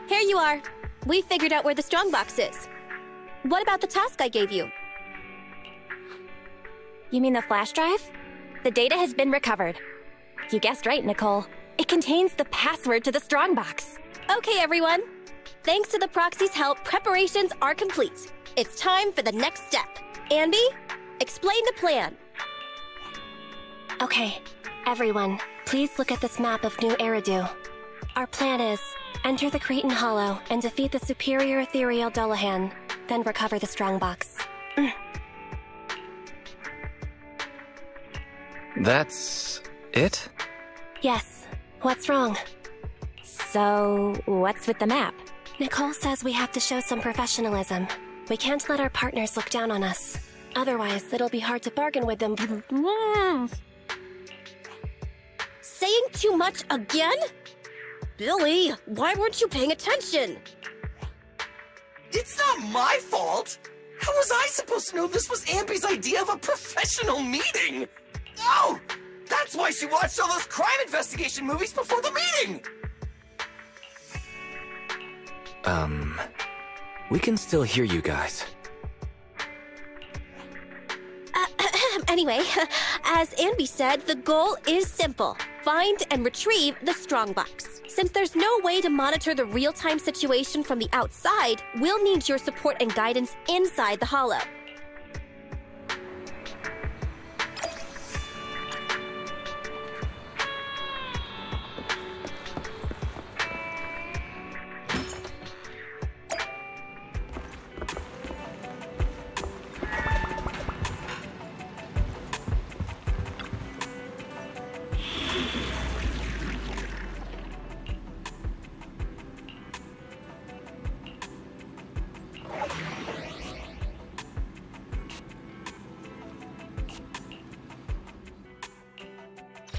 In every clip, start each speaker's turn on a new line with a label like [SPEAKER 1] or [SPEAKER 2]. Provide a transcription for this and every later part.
[SPEAKER 1] Here you are. We figured out where the strongbox is. What about the task I gave you?
[SPEAKER 2] You mean the flash drive? The data has been recovered. You guessed right, Nicole. It contains the password to the strongbox.
[SPEAKER 1] Okay, everyone. Thanks to the proxy's help, preparations are complete. It's time for the next step. Andy, explain the plan.
[SPEAKER 2] Okay, everyone, please look at this map of New Eridu. Our plan is enter the Cretan Hollow and defeat the superior ethereal Dullahan, then recover the strongbox.
[SPEAKER 3] That's it?
[SPEAKER 2] Yes. What's wrong? So, what's with the map? Nicole says we have to show some professionalism. We can't let our partners look down on us. Otherwise, it'll be hard to bargain with them.
[SPEAKER 1] Saying too much again? Billy, why weren't you paying attention?
[SPEAKER 4] It's not my fault! How was I supposed to know this was Ambi's idea of a professional meeting? Oh! That's why she watched all those crime investigation movies before the meeting!
[SPEAKER 3] We can still hear you guys.
[SPEAKER 1] Anyway, as Ambi said, the goal is simple. Find and retrieve the strongbox. Since there's no way to monitor the real-time situation from the outside, we'll need your support and guidance inside the Hollow.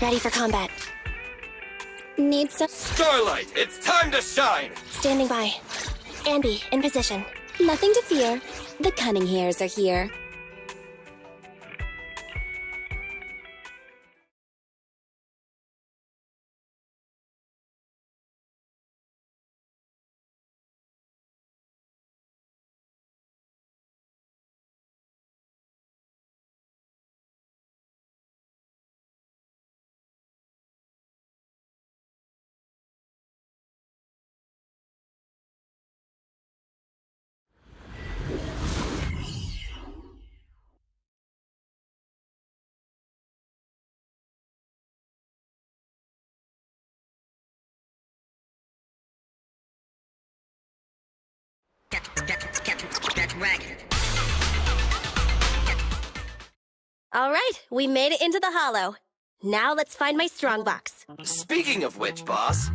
[SPEAKER 2] Ready for combat.
[SPEAKER 1] Need some...
[SPEAKER 4] Starlight, it's time to shine!
[SPEAKER 2] Standing by. Ambi, in position.
[SPEAKER 1] Nothing to fear. The cunning hairs are here. All right, we made it into the Hollow. Now let's find my strongbox.
[SPEAKER 4] Speaking of which, boss,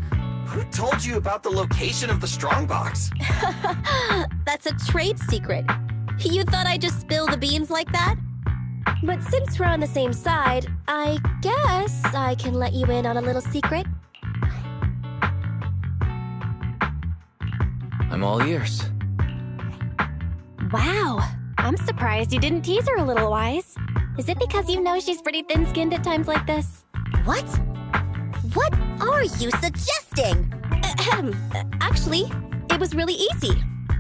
[SPEAKER 4] who told you about the location of the strongbox?
[SPEAKER 1] That's a trade secret. You thought I'd just spill the beans like that? But since we're on the same side, I guess I can let you in on a little secret.
[SPEAKER 3] I'm all ears.
[SPEAKER 2] Wow. I'm surprised you didn't tease her a little, Wise. Is it because you know she's pretty thin-skinned at times like this?
[SPEAKER 1] What? What are you suggesting? Actually, it was really easy.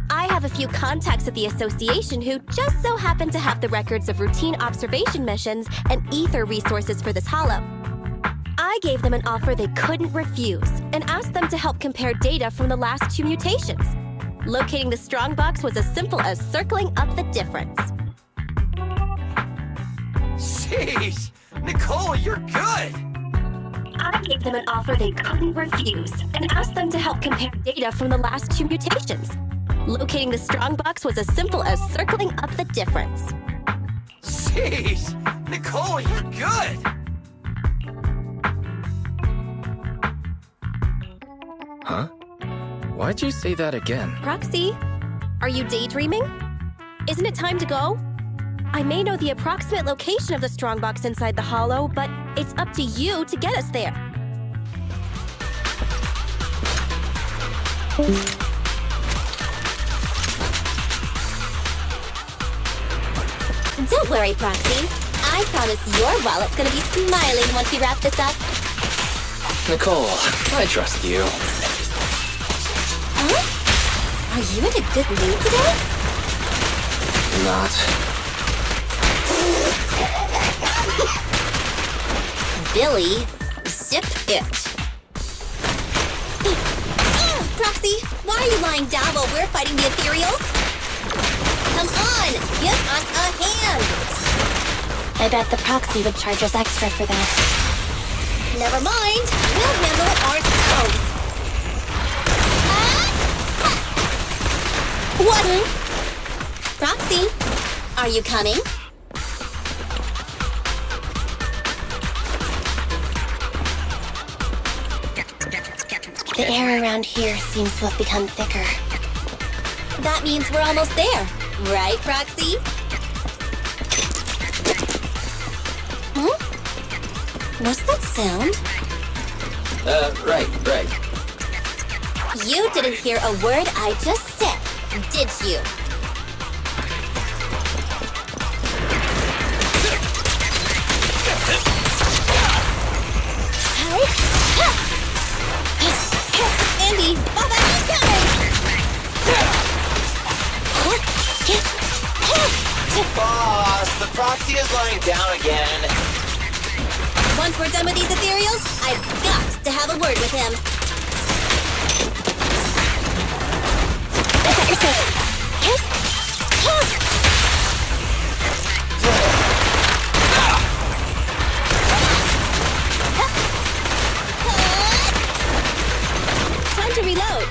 [SPEAKER 1] I have a few contacts at the association who just so happen to have the records of routine observation missions and ether resources for this Hollow. I gave them an offer they couldn't refuse and asked them to help compare data from the last 2 mutations. Locating the strongbox was as simple as circling up the difference.
[SPEAKER 4] Sheesh! Nicole, you're good!
[SPEAKER 1] I gave them an offer they couldn't refuse and asked them to help compare data from the last 2 mutations. Locating the strongbox was as simple as circling up the difference.
[SPEAKER 4] Sheesh! Nicole, you're good!
[SPEAKER 3] Huh? Why'd you say that again?
[SPEAKER 1] Proxy, are you daydreaming? Isn't it time to go? I may know the approximate location of the strongbox inside the Hollow, but it's up to you to get us there. Don't worry, Proxy. I promise your wallet's gonna be smiling once we wrap this up.
[SPEAKER 3] Nicole, I trust you.
[SPEAKER 1] Huh? Are you in a good mood today?
[SPEAKER 3] Not.
[SPEAKER 1] Billy, zip it. Proxy, why are you lying down while we're fighting the ethereals? Come on, give us a hand!
[SPEAKER 2] I bet the proxy would charge us extra for that.
[SPEAKER 1] Never mind, we'll handle it ourselves. What? Proxy, are you coming?
[SPEAKER 2] The air around here seems to have become thicker.
[SPEAKER 1] That means we're almost there, right, Proxy? What's that sound?
[SPEAKER 3] Right.
[SPEAKER 1] You didn't hear a word I just said, did you? Andy, Baba is coming!
[SPEAKER 5] Boss, the proxy is lying down again.
[SPEAKER 1] Once we're done with these ethereals, I've got to have a word with him. Time to reload.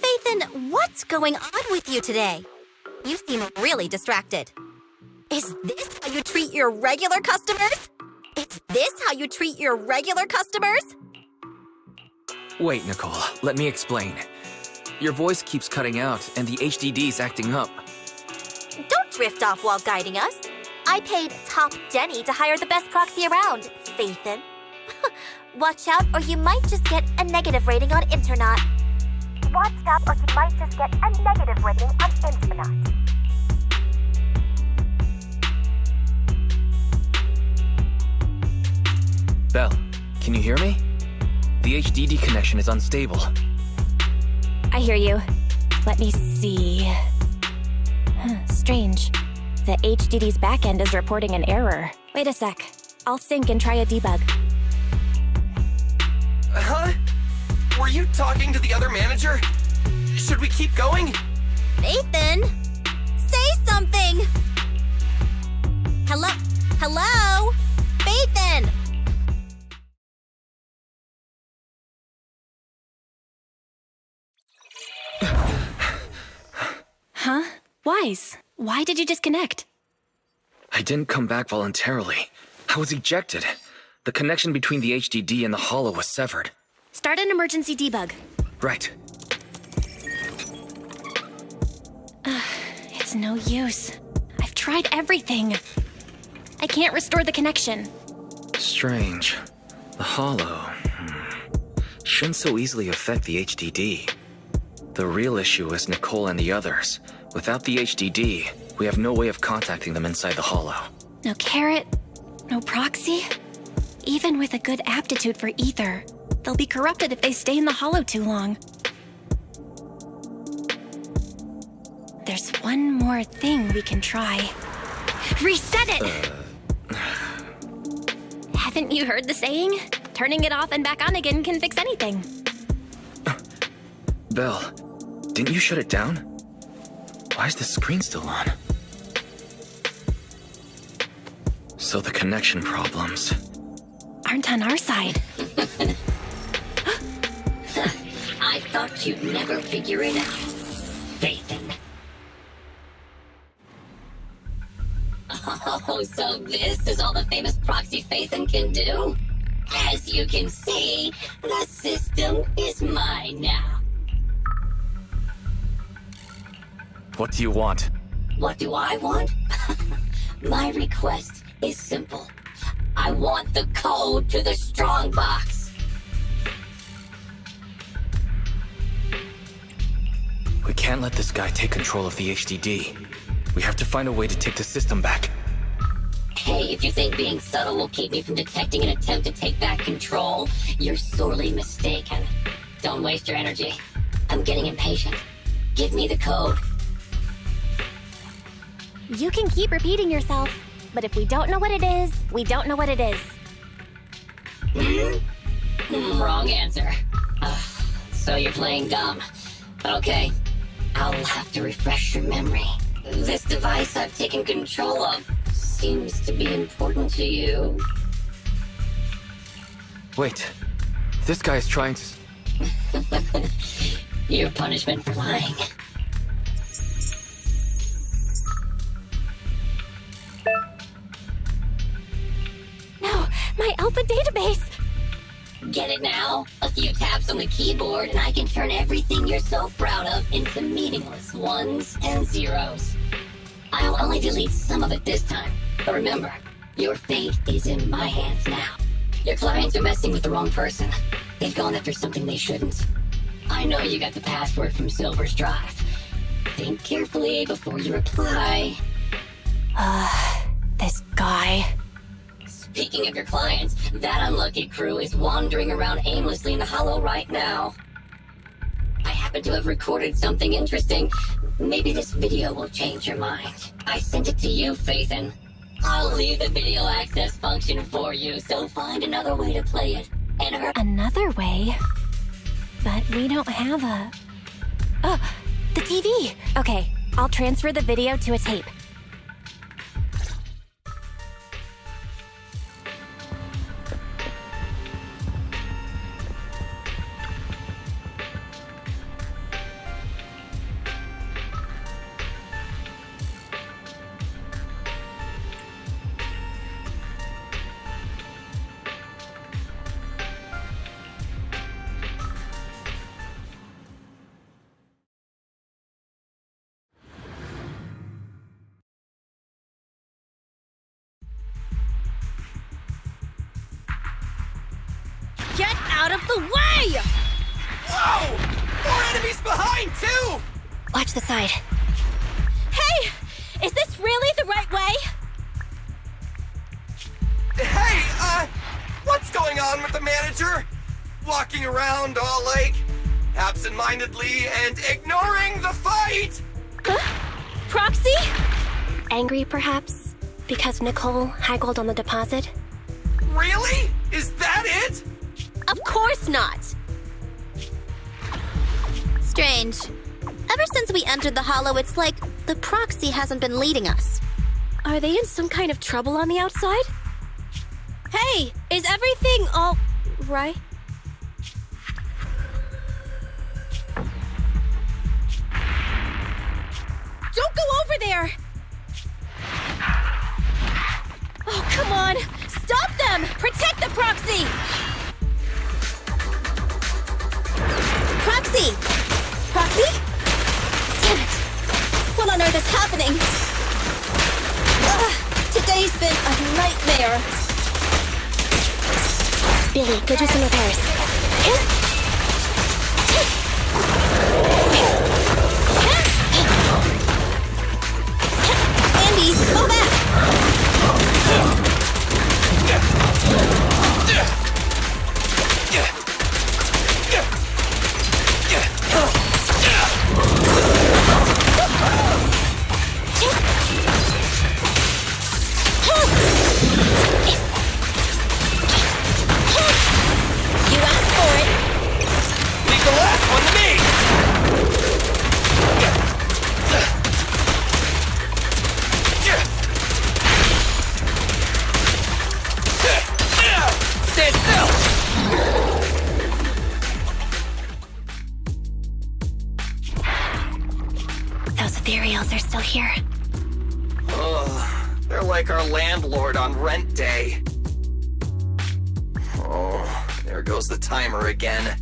[SPEAKER 1] Faithin, what's going on with you today? You seem really distracted. Is this how you treat your regular customers? Is this how you treat your regular customers?
[SPEAKER 3] Wait, Nicole, let me explain. Your voice keeps cutting out, and the HDD's acting up.
[SPEAKER 1] Don't drift off while guiding us. I paid Top Denny to hire the best proxy around, Faithin. Watch out, or you might just get a negative rating on Internet. Watch out, or you might just get a negative rating on Internet.
[SPEAKER 3] Belle, can you hear me? The HDD connection is unstable.
[SPEAKER 2] I hear you. Let me see. Strange. The HDD's backend is reporting an error. Wait a sec. I'll sync and try a debug.
[SPEAKER 4] Huh? Were you talking to the other manager? Should we keep going?
[SPEAKER 1] Faithin, say something! Hello? Hello? Faithin!
[SPEAKER 2] Huh? Wise, why did you disconnect?
[SPEAKER 3] I didn't come back voluntarily. I was ejected. The connection between the HDD and the hollow was severed.
[SPEAKER 2] Start an emergency debug.
[SPEAKER 3] Right.
[SPEAKER 2] It's no use. I've tried everything. I can't restore the connection.
[SPEAKER 3] Strange. The hollow shouldn't so easily affect the HDD. The real issue is Nicole and the others. Without the HDD, we have no way of contacting them inside the hollow.
[SPEAKER 2] No carrot, no proxy. Even with a good aptitude for ether, they'll be corrupted if they stay in the hollow too long. There's one more thing we can try. Reset it! Haven't you heard the saying? Turning it off and back on again can fix anything.
[SPEAKER 3] Belle, didn't you shut it down? Why is the screen still on? So the connection problems
[SPEAKER 2] aren't on our side.
[SPEAKER 6] I thought you'd never figure it out, Faithin. Oh, so this is all the famous proxy Faithin can do? As you can see, the system is mine now.
[SPEAKER 3] What do you want?
[SPEAKER 6] What do I want? My request is simple. I want the code to the strong box.
[SPEAKER 3] We can't let this guy take control of the HDD. We have to find a way to take the system back.
[SPEAKER 6] Hey, if you think being subtle will keep me from detecting an attempt to take back control, you're sorely mistaken. Don't waste your energy. I'm getting impatient. Give me the code.
[SPEAKER 1] You can keep repeating yourself, but if we don't know what it is, we don't know what it is.
[SPEAKER 6] Wrong answer. So you're playing dumb. Okay, I'll have to refresh your memory. This device I've taken control of seems to be important to you.
[SPEAKER 3] Wait, this guy is trying to...
[SPEAKER 6] Your punishment for lying.
[SPEAKER 1] No, my Alpha database!
[SPEAKER 6] Get it now? A few taps on the keyboard and I can turn everything you're so proud of into meaningless ones and zeros. I'll only delete some of it this time, but remember, your fate is in my hands now. Your clients are messing with the wrong person. They've gone after something they shouldn't. I know you got the password from Silver's drive. Think carefully before you reply.
[SPEAKER 2] This guy.
[SPEAKER 6] Speaking of your clients, that unlucky crew is wandering around aimlessly in the hollow right now. I happen to have recorded something interesting. Maybe this video will change your mind. I sent it to you, Faithin. I'll leave the video access function for you, so find another way to play it. And
[SPEAKER 2] Another way? But we don't have a... Oh, the TV! Okay, I'll transfer the video to a tape.
[SPEAKER 1] Get out of the way!
[SPEAKER 4] Whoa! More enemies behind, too!
[SPEAKER 2] Watch the side.
[SPEAKER 1] Hey! Is this really the right way?
[SPEAKER 4] Hey, what's going on with the manager? Walking around all like absent-mindedly and ignoring the fight!
[SPEAKER 1] Proxy?
[SPEAKER 2] Angry, perhaps? Because Nicole haggled on the deposit?
[SPEAKER 4] Really? Is that it?
[SPEAKER 1] Of course not! Strange. Ever since we entered the Hollow, it's like the proxy hasn't been leading us. Are they in some kind of trouble on the outside? Hey, is everything all right? Don't go over there! Oh, come on! Stop them! Protect the proxy! Proxy! Proxy? Damn it! What on earth is happening? Today's been a nightmare.
[SPEAKER 2] Billy, go do some repairs.
[SPEAKER 1] Andy, go back! You asked for it.
[SPEAKER 4] Leave the last one to me! Stand still!
[SPEAKER 2] Those ethereals are still here.
[SPEAKER 4] They're like our landlord on rent day. Oh, there goes the timer again.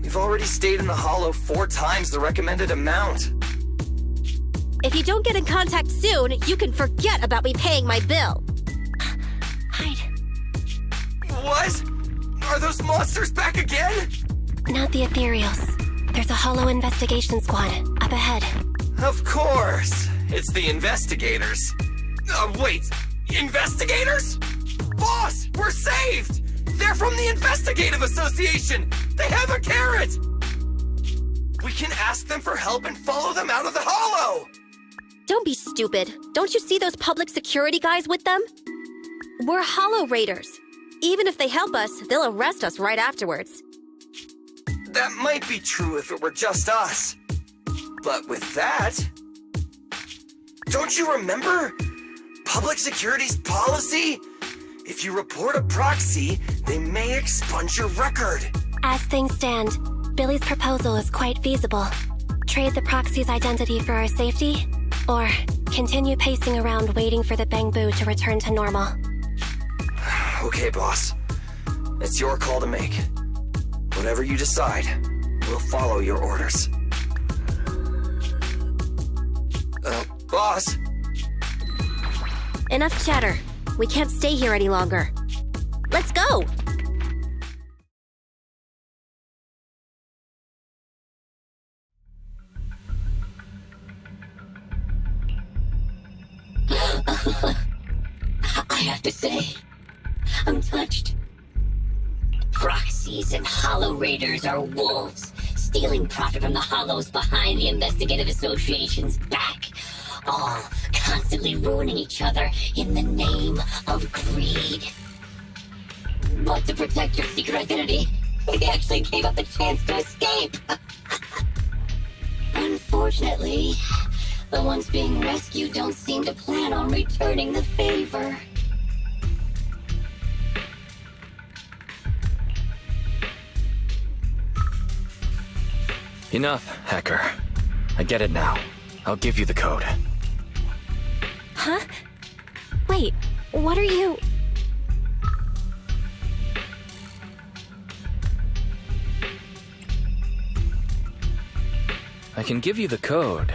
[SPEAKER 4] We've already stayed in the Hollow 4 times the recommended amount.
[SPEAKER 1] If you don't get in contact soon, you can forget about me paying my bill.
[SPEAKER 2] Hide.
[SPEAKER 4] What? Are those monsters back again?
[SPEAKER 2] Not the ethereals. There's a hollow investigation squad up up ahead.
[SPEAKER 4] Of course! It's the investigators. Wait, investigators? Boss, we're saved! They're from the Investigative Association! They have a carrot! We can ask them for help and follow them out of the hollow!
[SPEAKER 1] Don't be stupid. Don't you see those public security guys with them? We're Hollow Raiders. Even if they help us, they'll arrest us right afterwards.
[SPEAKER 4] That might be true if it were just us. But with that... Don't you remember? Public security's policy? If you report a proxy, they may expunge your record.
[SPEAKER 2] As things stand, Billy's proposal is quite feasible. Trade the proxy's identity for our safety, or continue pacing around waiting for the Bangbu to return to normal.
[SPEAKER 4] Okay, boss. It's your call to make. Whatever you decide, we'll follow your orders. Boss?
[SPEAKER 1] Enough chatter. We can't stay here any longer. Let's go!
[SPEAKER 6] I have to say, I'm touched. Proxies and Hollow Raiders are wolves, stealing profit from the Hollows behind the Investigative Association's back, all constantly ruining each other in the name of greed. But to protect your secret identity, we actually gave up the chance to escape. Unfortunately, the ones being rescued don't seem to plan on returning the favor.
[SPEAKER 3] Enough, hacker. I get it now. I'll give you the code.
[SPEAKER 2] Huh? Wait, what are you...
[SPEAKER 3] I can give you the code,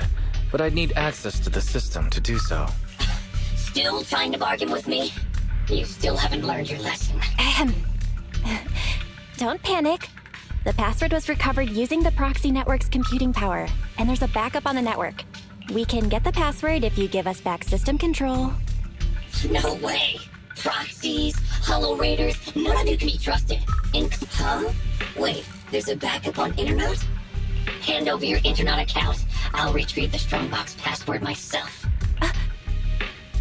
[SPEAKER 3] but I'd need access to the system to do so.
[SPEAKER 6] Still trying to bargain with me? You still haven't learned your lesson.
[SPEAKER 2] Don't panic. The password was recovered using the proxy network's computing power, and there's a backup on the network. We can get the password if you give us back system control.
[SPEAKER 6] No way. Proxies, Hollow Raiders, none of you can be trusted. Huh? Wait, there's a backup on Internet? Hand over your Internet account. I'll retrieve the Strongbox password myself.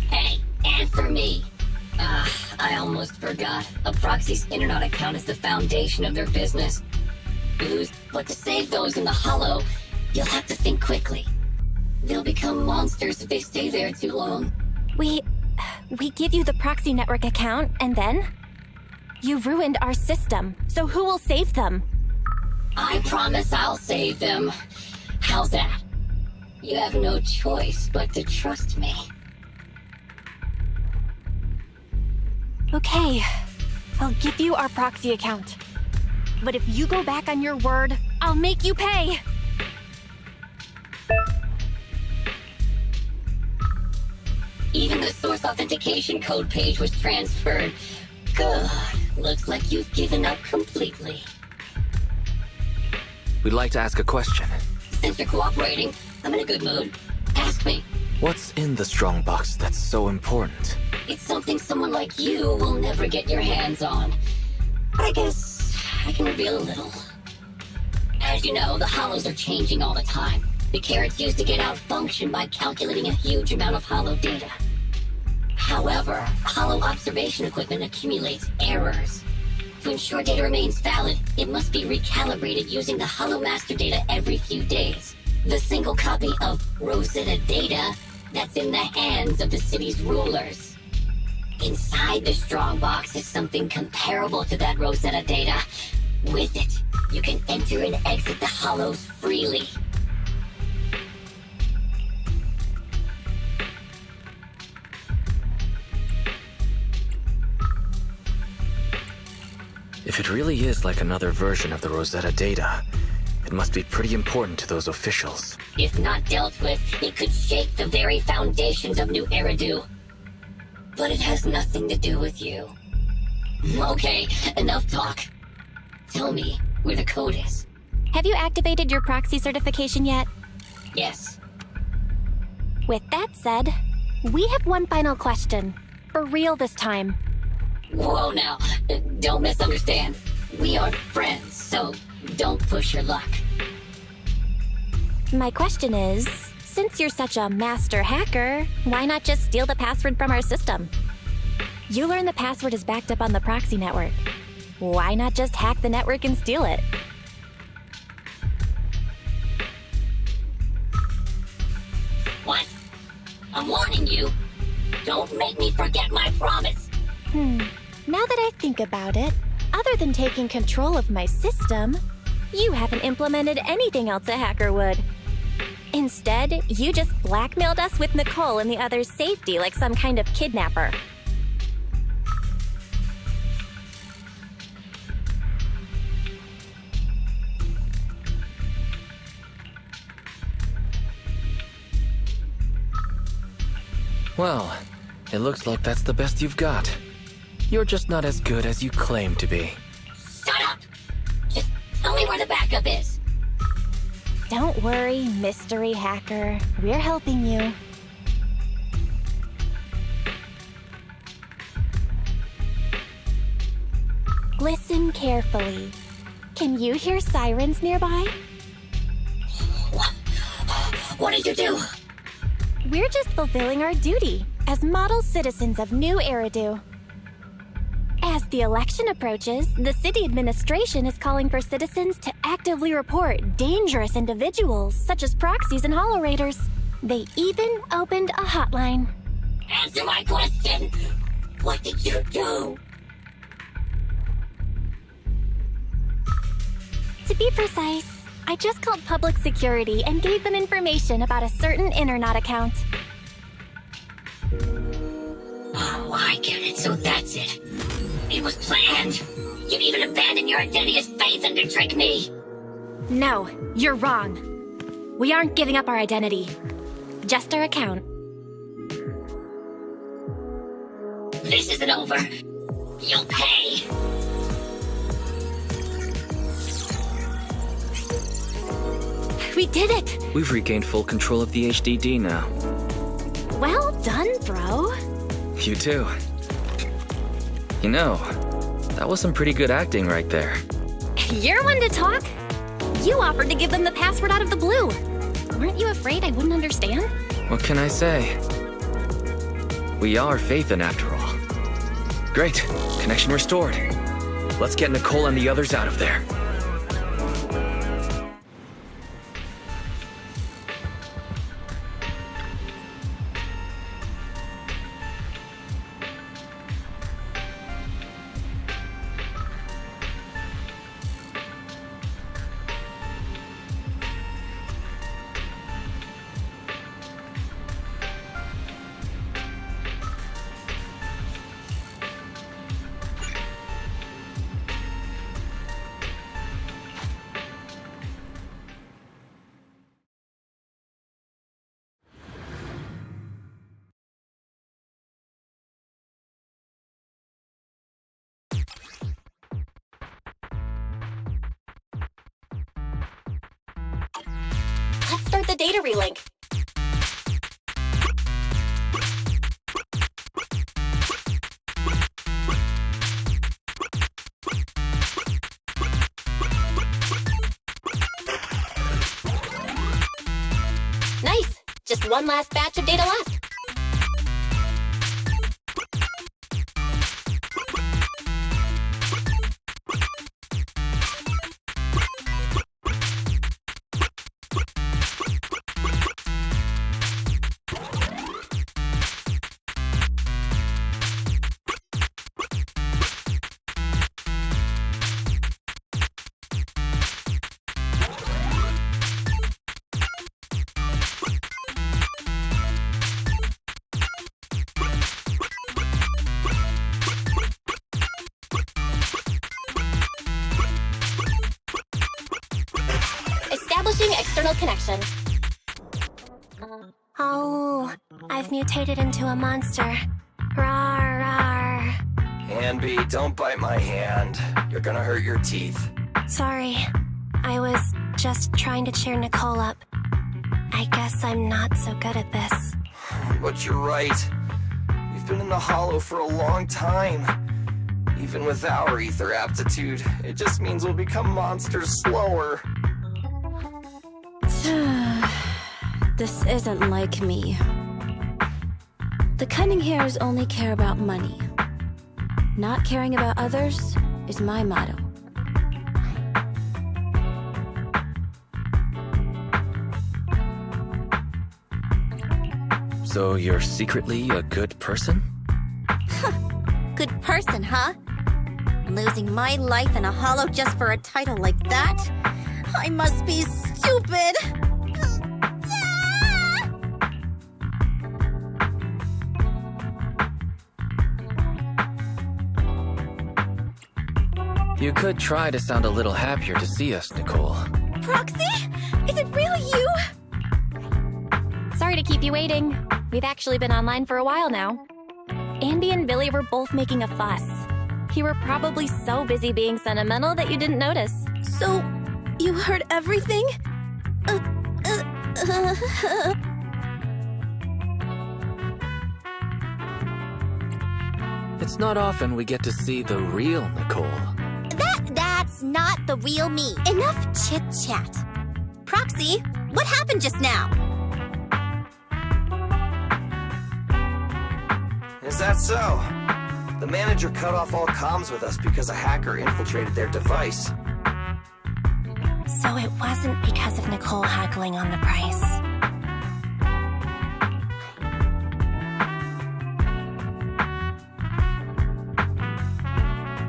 [SPEAKER 6] Hey, answer me. I almost forgot. A proxy's Internet account is the foundation of their business. But to save those in the Hollow, you'll have to think quickly. They'll become monsters if they stay there too long.
[SPEAKER 2] We give you the proxy network account, and then? You ruined our system, so who will save them?
[SPEAKER 6] I promise I'll save them. How's that? You have no choice but to trust me.
[SPEAKER 2] Okay, I'll give you our proxy account. But if you go back on your word, I'll make you pay!
[SPEAKER 6] Even the source authentication code page was transferred. Good. Looks like you've given up completely.
[SPEAKER 3] We'd like to ask a question.
[SPEAKER 6] Since you're cooperating, I'm in a good mood. Ask me.
[SPEAKER 3] What's in the Strongbox that's so important?
[SPEAKER 6] It's something someone like you will never get your hands on. But I guess I can reveal a little. As you know, the Hollows are changing all the time. The carrot's used to get out function by calculating a huge amount of Hollow data. However, Hollow observation equipment accumulates errors. To ensure data remains valid, it must be recalibrated using the Hollow master data every few days. The single copy of Rosetta data that's in the hands of the city's rulers. Inside the Strongbox is something comparable to that Rosetta data. With it, you can enter and exit the Hollows freely.
[SPEAKER 3] If it really is like another version of the Rosetta data, it must be pretty important to those officials.
[SPEAKER 6] If not dealt with, it could shake the very foundations of New Eridu. But it has nothing to do with you. Okay, enough talk. Tell me where the code is.
[SPEAKER 2] Have you activated your proxy certification yet?
[SPEAKER 6] Yes.
[SPEAKER 2] With that said, we have one final question. For real this time.
[SPEAKER 6] Whoa now, don't misunderstand. We are friends, so don't push your luck.
[SPEAKER 2] My question is, since you're such a master hacker, why not just steal the password from our system? You learn the password is backed up on the proxy network. Why not just hack the network and steal it?
[SPEAKER 6] What? I'm warning you. Don't make me forget my promise.
[SPEAKER 2] Now that I think about it, other than taking control of my system, you haven't implemented anything else a hacker would. Instead, you just blackmailed us with Nicole and the others' safety like some kind of kidnapper.
[SPEAKER 3] Well, it looks like that's the best you've got. You're just not as good as you claim to be.
[SPEAKER 6] Shut up! Just tell me where the backup is.
[SPEAKER 2] Don't worry, mystery hacker. We're helping you. Listen carefully. Can you hear sirens nearby?
[SPEAKER 6] What did you do?
[SPEAKER 2] We're just fulfilling our duty as model citizens of New Eridu. As the election approaches, the city administration is calling for citizens to actively report dangerous individuals such as proxies and holorators. They even opened a hotline.
[SPEAKER 6] Answer my question! What did you do?
[SPEAKER 2] To be precise, I just called public security and gave them information about a certain Internet account.
[SPEAKER 6] Oh, I get it, so that's it. It was planned. You'd even abandon your identity as faith and to trick me.
[SPEAKER 2] No, you're wrong. We aren't giving up our identity. Just our account.
[SPEAKER 6] This isn't over. You'll pay.
[SPEAKER 2] We did it!
[SPEAKER 3] We've regained full control of the HDD now.
[SPEAKER 2] Well done, bro.
[SPEAKER 3] You too. You know, that was some pretty good acting right there.
[SPEAKER 2] You're one to talk. You offered to give them the password out of the blue. Weren't you afraid I wouldn't understand?
[SPEAKER 3] What can I say? We are Phaethon after all. Great. Connection restored. Let's get Nicole and the others out of there.
[SPEAKER 2] Let's start the data relink. Nice! Just one last batch of data left. Establishing external connection. Oh, I've mutated into a monster. Rawr, rawr.
[SPEAKER 4] Anby, don't bite my hand. You're gonna hurt your teeth.
[SPEAKER 2] Sorry. I was just trying to cheer Nicole up. I guess I'm not so good at this.
[SPEAKER 4] But you're right. We've been in the Hollow for a long time. Even with our ether aptitude, it just means we'll become monsters slower.
[SPEAKER 1] This isn't like me. The cunning hairs only care about money. Not caring about others is my motto.
[SPEAKER 3] So you're secretly a good person?
[SPEAKER 1] Good person, huh? Losing my life in a hollow just for a title like that? I must be stupid!
[SPEAKER 3] You could try to sound a little happier to see us, Nicole.
[SPEAKER 1] Proxy? Is it really you?
[SPEAKER 2] Sorry to keep you waiting. We've actually been online for a while now. Andy and Billy were both making a fuss. You were probably so busy being sentimental that you didn't notice.
[SPEAKER 1] So, you heard everything?
[SPEAKER 3] It's not often we get to see the real Nicole.
[SPEAKER 1] That's not the real me. Enough chit-chat. Proxy, what happened just now?
[SPEAKER 4] Is that so? The manager cut off all comms with us because a hacker infiltrated their device.
[SPEAKER 2] So it wasn't because of Nicole haggling on the price.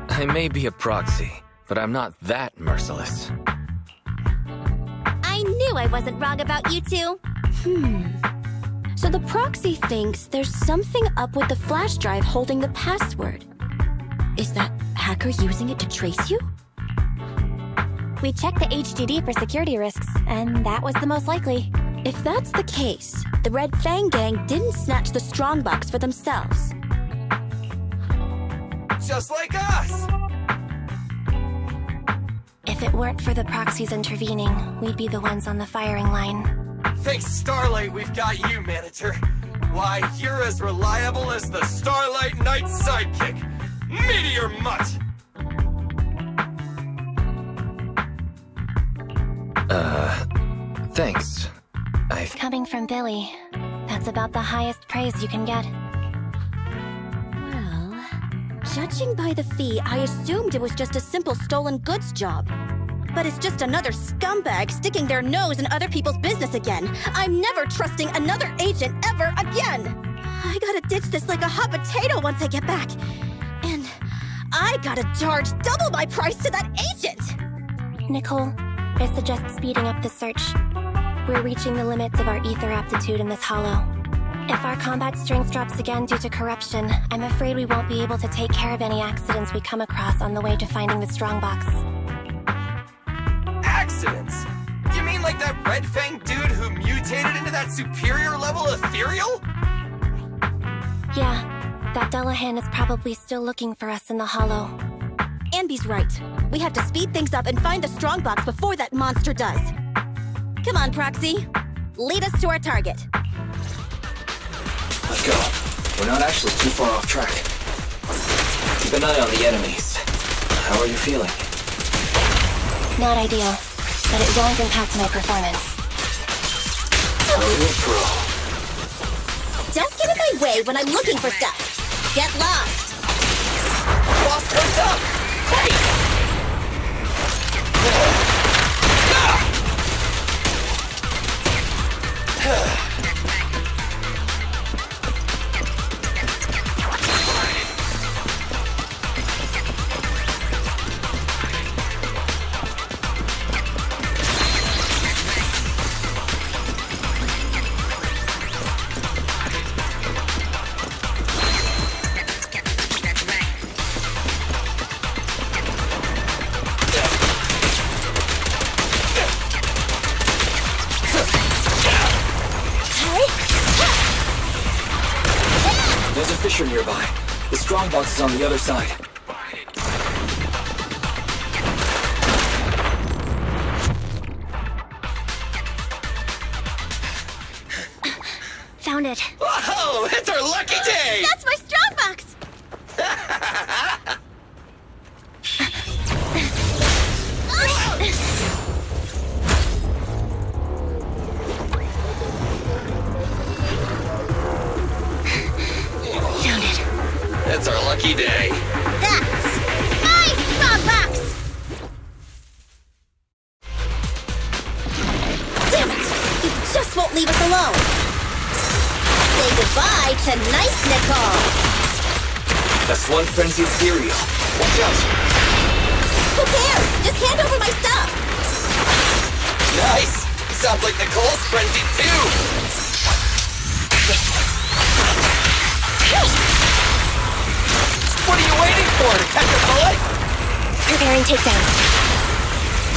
[SPEAKER 3] I may be a proxy, but I'm not that merciless.
[SPEAKER 1] I knew I wasn't wrong about you two. So the proxy thinks there's something up with the flash drive holding the password. Is that hacker using it to trace you?
[SPEAKER 2] We checked the HDD for security risks, and that was the most likely.
[SPEAKER 1] If that's the case, the Red Fang gang didn't snatch the strongbox for themselves.
[SPEAKER 4] Just like us!
[SPEAKER 2] If it weren't for the proxies intervening, we'd be the ones on the firing line.
[SPEAKER 4] Thanks, Starlight, we've got you, Manager. Why, you're as reliable as the Starlight Knight's sidekick, Meteor Mutt!
[SPEAKER 3] Thanks.
[SPEAKER 2] Coming from Billy, that's about the highest praise you can get.
[SPEAKER 1] Well, judging by the fee, I assumed it was just a simple stolen goods job. But it's just another scumbag sticking their nose in other people's business again. I'm never trusting another agent ever again. I gotta ditch this like a hot potato once I get back. And I gotta charge double my price to that agent!
[SPEAKER 2] Nicole, I suggest speeding up the search. We're reaching the limits of our ether aptitude in this hollow. If our combat strength drops again due to corruption, I'm afraid we won't be able to take care of any accidents we come across on the way to finding the strongbox.
[SPEAKER 4] Accidents? You mean like that Red Fang dude who mutated into that superior level ethereal?
[SPEAKER 2] Yeah, that Dullahan is probably still looking for us in the hollow.
[SPEAKER 1] Andy's right. We have to speed things up and find the strongbox before that monster does. Come on, Proxy. Lead us to our target.
[SPEAKER 3] Let's go. We're not actually too far off track. Keep an eye on the enemies. How are you feeling?
[SPEAKER 2] Not ideal, but it won't impact my performance.
[SPEAKER 3] A real pro.
[SPEAKER 1] Don't get in my way when I'm looking for stuff. Get lost.
[SPEAKER 4] Boss comes up! Hey!
[SPEAKER 3] There's a fissure nearby. The strongbox is on the other side.
[SPEAKER 2] Found it.
[SPEAKER 4] Whoa, it's our lucky day!
[SPEAKER 1] That's my strong box!
[SPEAKER 2] Found it.
[SPEAKER 4] It's our lucky day.
[SPEAKER 1] That's my strong box! Damn it! You just won't leave us alone! Say goodbye to nice Nicole!
[SPEAKER 3] That's one frenzied cereal. Watch out!
[SPEAKER 1] Who cares? Just hand over my stuff!
[SPEAKER 4] Nice! Sounds like Nicole's frenzied too! What are you waiting for? To catch a bullet?
[SPEAKER 2] Preparing takedown.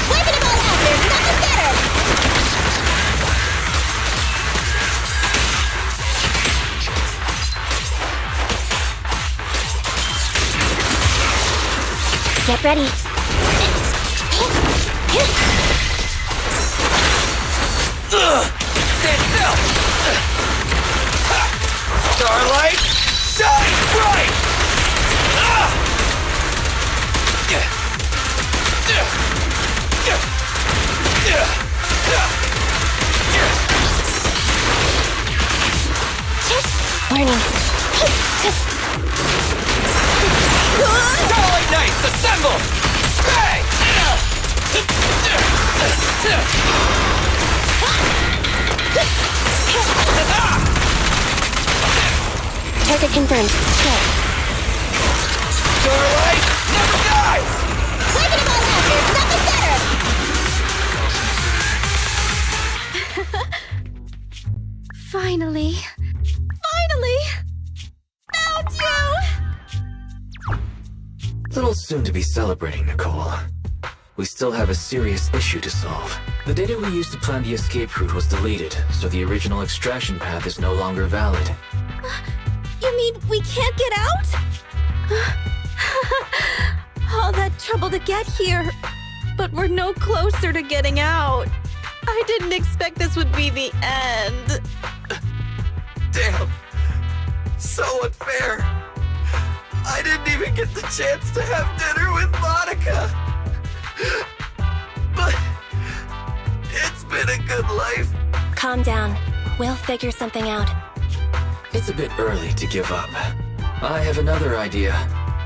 [SPEAKER 1] Wiping them all out! There's nothing better!
[SPEAKER 2] Get ready.
[SPEAKER 4] Stand still! Starlight, shine bright!
[SPEAKER 2] Warning.
[SPEAKER 4] Starlight Knights, assemble! Bang!
[SPEAKER 2] Target confirmed. Go.
[SPEAKER 4] Starlight never dies!
[SPEAKER 1] Wiping them all out! There's nothing better! Finally. Found you!
[SPEAKER 3] Little soon to be celebrating, Nicole. We still have a serious issue to solve. The data we used to plan the escape route was deleted, so the original extraction path is no longer valid.
[SPEAKER 1] You mean we can't get out? All that trouble to get here, but we're no closer to getting out. I didn't expect this would be the end.
[SPEAKER 4] Damn. So unfair. I didn't even get the chance to have dinner with Monica. But it's been a good life.
[SPEAKER 2] Calm down. We'll figure something out.
[SPEAKER 3] It's a bit early to give up. I have another idea,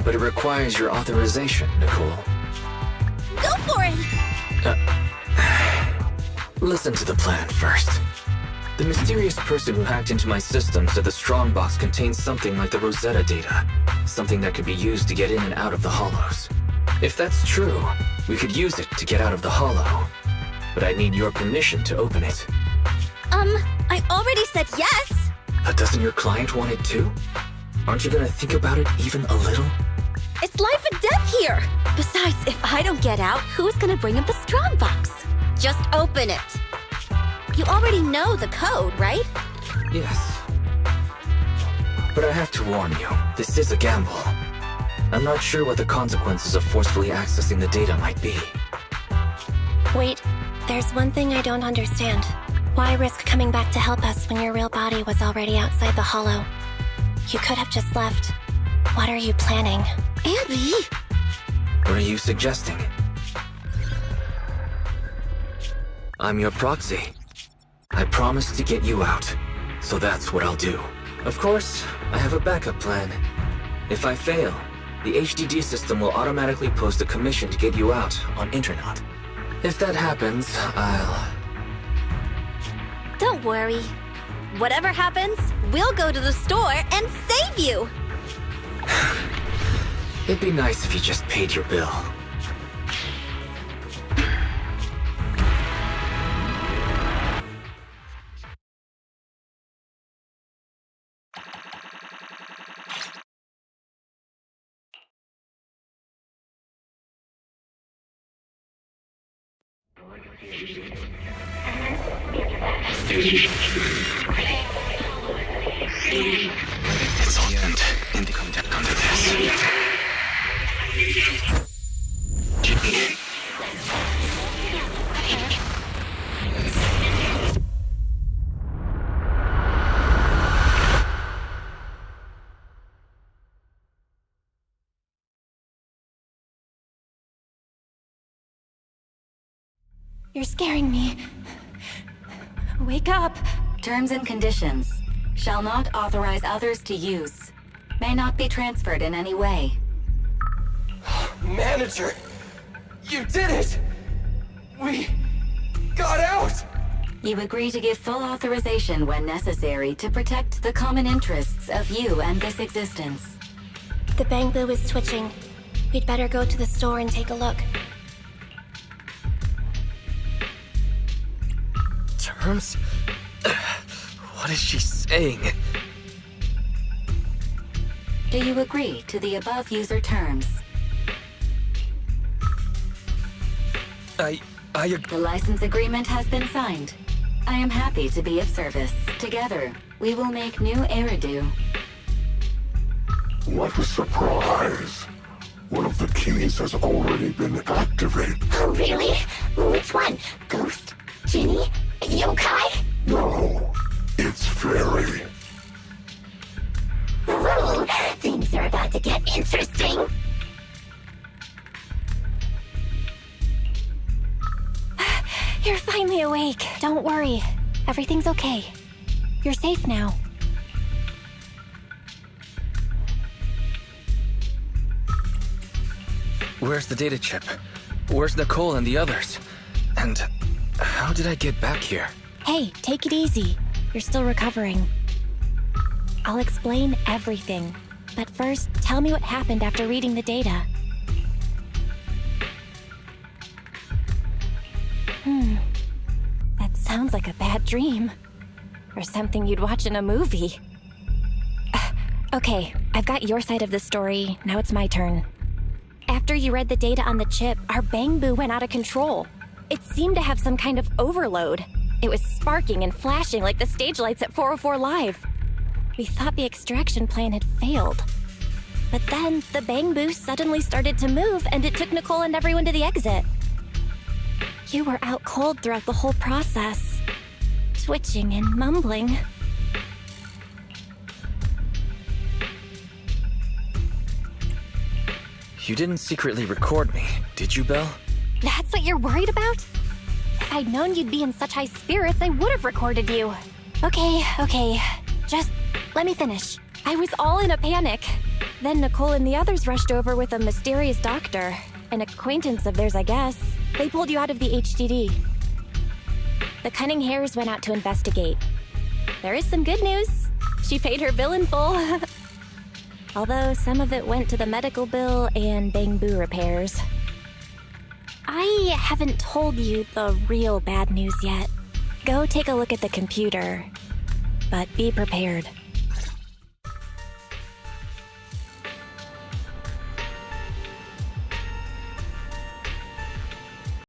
[SPEAKER 3] but it requires your authorization, Nicole.
[SPEAKER 1] Go for it!
[SPEAKER 3] Listen to the plan first. The mysterious person who hacked into my system said the strongbox contains something like the Rosetta data, something that could be used to get in and out of the hollows. If that's true, we could use it to get out of the hollow. But I need your permission to open it.
[SPEAKER 1] I already said yes!
[SPEAKER 3] But doesn't your client want it too? Aren't you gonna think about it even a little?
[SPEAKER 1] It's life and death here! Besides, if I don't get out, who's gonna bring up the strongbox? Just open it. You already know the code, right?
[SPEAKER 3] Yes. But I have to warn you, this is a gamble. I'm not sure what the consequences of forcefully accessing the data might be.
[SPEAKER 2] Wait, there's one thing I don't understand. Why risk coming back to help us when your real body was already outside the hollow? You could have just left. What are you planning?
[SPEAKER 1] Abby!
[SPEAKER 3] What are you suggesting? I'm your proxy. I promised to get you out, so that's what I'll do. Of course, I have a backup plan. If I fail, the HDD system will automatically post a commission to get you out on Internet. If that happens, I'll...
[SPEAKER 1] Don't worry. Whatever happens, we'll go to the store and save you!
[SPEAKER 3] It'd be nice if you just paid your bill. It's all end. Indicum deck under this. Jimmy.
[SPEAKER 2] You're scaring me. Wake up!
[SPEAKER 7] Terms and conditions. Shall not authorize others to use. May not be transferred in any way.
[SPEAKER 4] Manager! You did it! We got out!
[SPEAKER 7] You agree to give full authorization when necessary to protect the common interests of you and this existence.
[SPEAKER 2] The Bangbu is twitching. We'd better go to the store and take a look.
[SPEAKER 3] Terms? What is she saying?
[SPEAKER 7] Do you agree to the above user terms?
[SPEAKER 3] I
[SPEAKER 7] The license agreement has been signed. I am happy to be of service. Together, we will make new Eridu.
[SPEAKER 8] What a surprise. One of the keys has already been activated.
[SPEAKER 6] Oh, really? Which one? Ghost? Genie? Yokai?
[SPEAKER 8] No, it's Fairy.
[SPEAKER 6] Ooh, things are about to get interesting.
[SPEAKER 2] You're finally awake. Don't worry. Everything's okay. You're safe now.
[SPEAKER 3] Where's the data chip? Where's Nicole and the others? And how did I get back here?
[SPEAKER 2] Hey, take it easy. You're still recovering. I'll explain everything. But first, tell me what happened after reading the data. That sounds like a bad dream. Or something you'd watch in a movie. Okay, I've got your side of the story. Now it's my turn. After you read the data on the chip, our Bangbu went out of control. It seemed to have some kind of overload. It was sparking and flashing like the stage lights at 404 Live. We thought the extraction plan had failed. But then, the Bangbu suddenly started to move and it took Nicole and everyone to the exit. You were out cold throughout the whole process. Twitching and mumbling.
[SPEAKER 3] You didn't secretly record me, did you, Belle?
[SPEAKER 2] That's what you're worried about? If I'd known you'd be in such high spirits, I would have recorded you. Okay. Just let me finish. I was all in a panic. Then Nicole and the others rushed over with a mysterious doctor. An acquaintance of theirs, I guess. They pulled you out of the HDD. The Cunning Hares went out to investigate. There is some good news. She paid her bill in full. Although some of it went to the medical bill and Bangbu repairs. I haven't told you the real bad news yet. Go take a look at the computer. But be prepared.